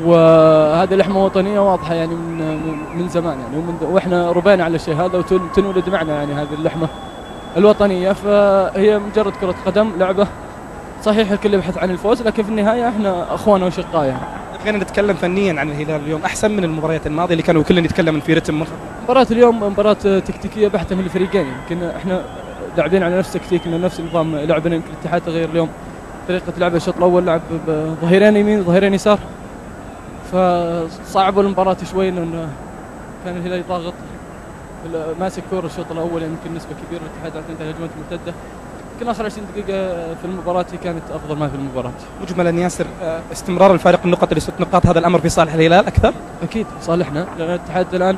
وهذه لحمه وطنيه واضحه يعني من زمان يعني واحنا ربينا على الشيء هذا وتنولد معنا يعني هذه اللحمه الوطنيه. فهي مجرد كره قدم لعبه، صحيح الكل يبحث عن الفوز لكن في النهايه احنا اخوان واشقاء يعني. خلينا نتكلم فنيا عن الهلال اليوم، احسن من المباريات الماضيه اللي كانوا كلنا يتكلم في رتم منخفض. مباراة اليوم مباراة تكتيكية بحتة من الفريقين، يمكن احنا لاعبين على نفس تكتيكنا نفس نظام لعبنا. يمكن الاتحاد تغير اليوم طريقة لعب. الشوط الأول لعب بظهيرين يمين وظهيرين يسار، فصعبوا المباراة شوي لأنه كان الهلال ضاغط ماسك كورة الشوط الأول يعني يمكن نسبة كبيرة. الاتحاد اعتمد على هجمات مرتدة. يمكن آخر 20 دقيقة في المباراة كانت أفضل ما في المباراة. مجملا ياسر، استمرار الفارق النقط اللي 6 نقاط هذا الأمر في صالح الهلال أكثر؟ أكيد صالحنا، لأن الاتحاد الآن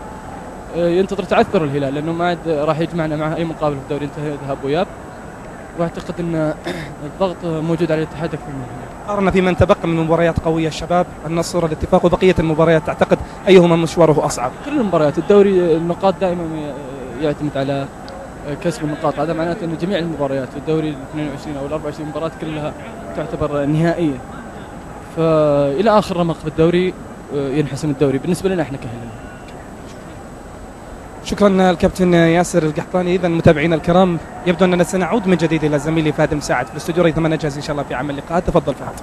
ينتظر تعثر الهلال لانه ما عاد راح يجمعنا معه اي مقابله في الدوري، انتهى ذهاب واياب. واعتقد ان الضغط موجود على الاتحاد اكثر من الهلال. قارنا في من تبقى من مباريات قويه، الشباب، النصر، الاتفاق وبقيه المباريات، تعتقد ايهما مشواره اصعب؟ كل المباريات. الدوري النقاط دائما يعتمد على كسب النقاط، هذا معناته ان جميع المباريات في الدوري ال 22 او ال 24 مباراه كلها تعتبر نهائيه. فالى اخر رمق في الدوري ينحسم الدوري بالنسبه لنا احنا كهلال. شكرا الكابتن ياسر القحطاني. اذا متابعينا الكرام، يبدو اننا سنعود من جديد الى زميلي فهد مساعد في الاستوديو، ريثما نجهز ان شاء الله في عمل اللقاء. تفضل فهد.